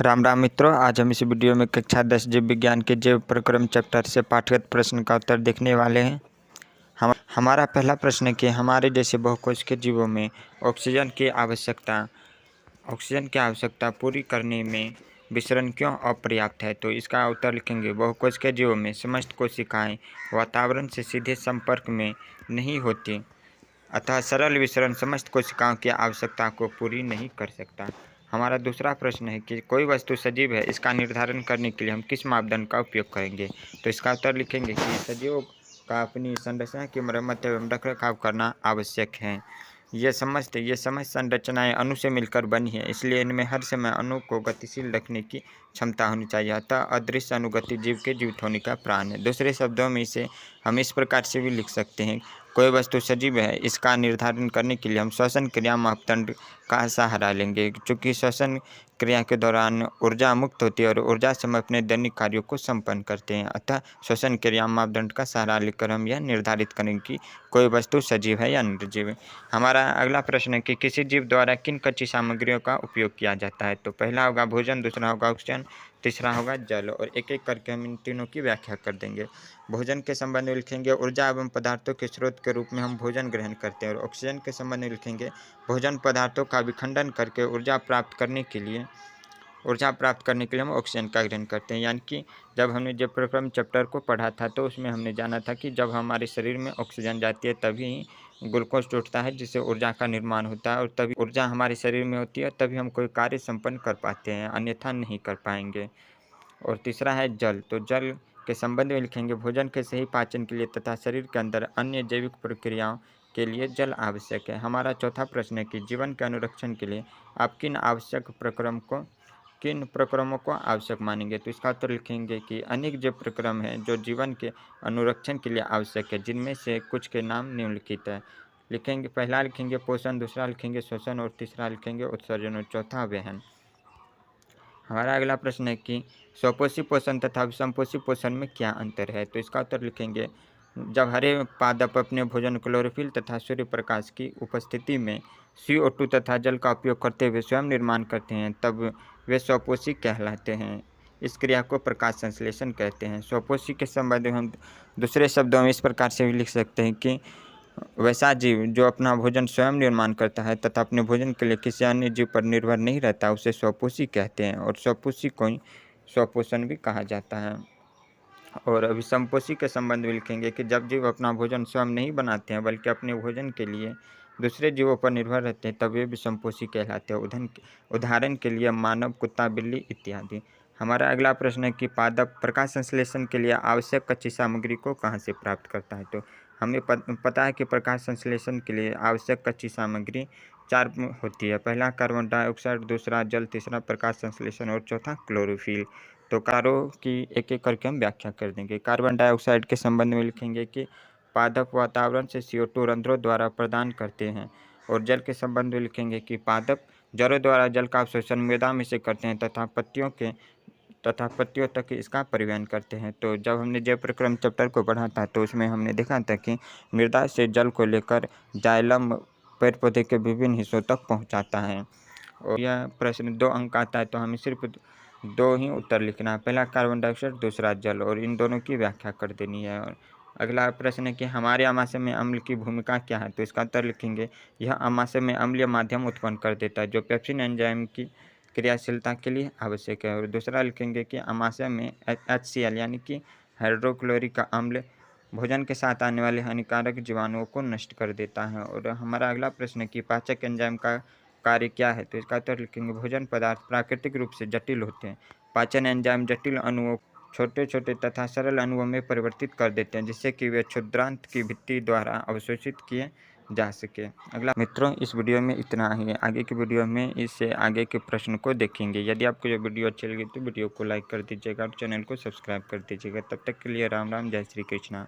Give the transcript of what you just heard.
राम राम मित्रों, आज हम इस वीडियो में कक्षा 10 जीव विज्ञान के जैव प्रक्रम चैप्टर से पाठगत प्रश्न का उत्तर देखने वाले हैं। हमारा पहला प्रश्न है कि हमारे जैसे बहुकोशिकीय जीवों में ऑक्सीजन की आवश्यकता पूरी करने में विसरण क्यों अपर्याप्त है। तो इसका उत्तर लिखेंगे, बहुकोशिकीय जीवों में समस्त कोशिकाएं वातावरण से सीधे संपर्क में नहीं होती, अतः सरल विसरण समस्त कोशिकाओं की आवश्यकता को पूरी नहीं कर सकता। हमारा दूसरा प्रश्न है कि कोई वस्तु सजीव है, इसका निर्धारण करने के लिए हम किस मापदंड का उपयोग करेंगे। तो इसका उत्तर लिखेंगे कि सजीवों का अपनी संरचना की मरम्मत एवं रखरखाव करना आवश्यक है। ये समस्त संरचनाएं अणु से मिलकर बनी है, इसलिए इनमें हर समय अणु को गतिशील रखने की क्षमता होनी चाहिए। अतः अदृश्य अनुगति जीव के जीवित होने का प्राण है। दूसरे शब्दों में इसे हम इस प्रकार से भी लिख सकते हैं, कोई वस्तु सजीव है, इसका निर्धारण करने के लिए हम श्वसन क्रिया मापदंड का सहारा लेंगे। चूँकि श्वसन क्रिया के दौरान ऊर्जा मुक्त होती है और ऊर्जा से हम अपने दैनिक कार्यों को संपन्न करते हैं, अतः श्वसन क्रिया मापदंड का सहारा लेकर हम यह निर्धारित करेंगे कि कोई वस्तु सजीव है या निर्जीव। हमारा अगला प्रश्न है कि किसी जीव द्वारा किन कच्ची सामग्रियों का उपयोग किया जाता है। तो पहला होगा भोजन, दूसरा होगा ऑक्सीजन, तीसरा होगा जल, और एक एक करके हम इन तीनों की व्याख्या कर देंगे। भोजन के संबंध में लिखेंगे, ऊर्जा एवं पदार्थों के स्रोत के रूप में हम भोजन ग्रहण करते हैं। और ऑक्सीजन के संबंध में लिखेंगे, भोजन पदार्थों का विखंडन करके ऊर्जा प्राप्त करने के लिए हम ऑक्सीजन का ग्रहण करते हैं। यानी कि जब हमने जब प्रक्रम चैप्टर को पढ़ा था तो उसमें हमने जाना था कि जब हमारे शरीर में ऑक्सीजन जाती है तभी ग्लूकोज टूटता है, जिससे ऊर्जा का निर्माण होता है, और तभी ऊर्जा हमारे शरीर में होती है, तभी हम कोई कार्य संपन्न कर पाते हैं, अन्यथा नहीं कर पाएंगे। और तीसरा है जल। तो जल के संबंध में लिखेंगे, भोजन के सही पाचन के लिए तथा शरीर के अंदर अन्य जैविक प्रक्रियाओं के लिए जल आवश्यक है। हमारा चौथा प्रश्न है कि जीवन के अनुरक्षण के लिए आप किन प्रक्रमों को आवश्यक मानेंगे। तो इसका उत्तर लिखेंगे कि अनेक जैव प्रक्रम हैं जो जीवन के अनुरक्षण के लिए आवश्यक है, जिनमें से कुछ के नाम निम्नलिखित है। लिखेंगे, पहला लिखेंगे पोषण, दूसरा लिखेंगे श्वसन, और तीसरा लिखेंगे उत्सर्जन, और चौथा वहन। हमारा अगला प्रश्न है कि स्वपोषी पोषण तथा विषमपोषी पोषण में क्या अंतर है। तो इसका उत्तर लिखेंगे, जब हरे पादप अपने भोजन क्लोरोफिल तथा सूर्य प्रकाश की उपस्थिति में CO2 तथा जल का उपयोग करते हुए स्वयं निर्माण करते हैं, तब वे स्वपोषी कहलाते हैं। इस क्रिया को प्रकाश संश्लेषण कहते हैं। स्वपोषी के संबंध में हम दूसरे शब्दों में इस प्रकार से भी लिख सकते हैं कि वैसा जीव जो अपना भोजन स्वयं निर्माण करता है तथा अपने भोजन के लिए किसी अन्य जीव पर निर्भर नहीं रहता, उसे स्वपोषी कहते हैं। और स्वपोषी को ही स्वपोषण भी कहा जाता है। और विषमपोषी के संबंध में लिखेंगे कि जब जीव अपना भोजन स्वयं नहीं बनाते हैं बल्कि अपने भोजन के लिए दूसरे जीवों पर निर्भर रहते हैं, तब वे विषमपोषी कहलाते हैं। उदाहरण के लिए मानव, कुत्ता, बिल्ली इत्यादि। हमारा अगला प्रश्न है कि पादप प्रकाश संश्लेषण के लिए आवश्यक कच्ची सामग्री को कहाँ से प्राप्त करता है। तो हमें पता है कि प्रकाश संश्लेषण के लिए आवश्यक कच्ची सामग्री 4 होती है। पहला कार्बन डाइऑक्साइड, दूसरा जल, तीसरा प्रकाश संश्लेषण, और चौथा क्लोरोफिल। तो कारों की एक एक करके हम व्याख्या कर देंगे। कार्बन डाइऑक्साइड के संबंध में लिखेंगे कि पादप वातावरण से CO2 रंध्रों द्वारा प्रदान करते हैं। और जल के संबंध में लिखेंगे कि पादप जड़ों द्वारा जल का अवशोषण मृदा में से करते हैं तथा पत्तियों तक इसका परिवहन करते हैं। तो जब हमने जैव प्रक्रम चैप्टर को पढ़ा था तो उसमें हमने देखा था कि मृदा से जल को लेकर जाइलम पेड़ पौधे के विभिन्न हिस्सों तक पहुंचाता है। और यह प्रश्न 2 अंक आता है, तो हमें सिर्फ 2 ही उत्तर लिखना है, पहला कार्बन डाइऑक्साइड, दूसरा जल, और इन दोनों की व्याख्या कर देनी है। और अगला प्रश्न है कि हमारे आमाशय में अम्ल की भूमिका क्या है। तो इसका उत्तर लिखेंगे, यह आमाशय में अम्लीय माध्यम उत्पन्न कर देता है जो पेप्सिन एंजाइम की क्रियाशीलता के लिए आवश्यक है। और दूसरा लिखेंगे कि आमाशय में HCl यानी कि हाइड्रोक्लोरिक अम्ल भोजन के साथ आने वाले हानिकारक जीवाणुओं को नष्ट कर देता है। और हमारा अगला प्रश्न है कि पाचक एंजाइम का कार्य क्या है। तो इसका उत्तर लिखेंगे, भोजन पदार्थ प्राकृतिक रूप से जटिल होते हैं। पाचन एंजाइम जटिल अणुओं छोटे छोटे तथा सरल अणुओं में परिवर्तित कर देते हैं, जिससे कि वे क्षुद्रांत की भित्ति द्वारा अवशोषित किए जा सके। अगला मित्रों, इस वीडियो में इतना ही। आगे की वीडियो में इससे आगे के प्रश्न को देखेंगे। यदि आपको ये वीडियो अच्छी लगी तो वीडियो को लाइक कर दीजिएगा और चैनल को सब्सक्राइब कर दीजिएगा। तब तक के लिए राम राम, जय श्री कृष्णा।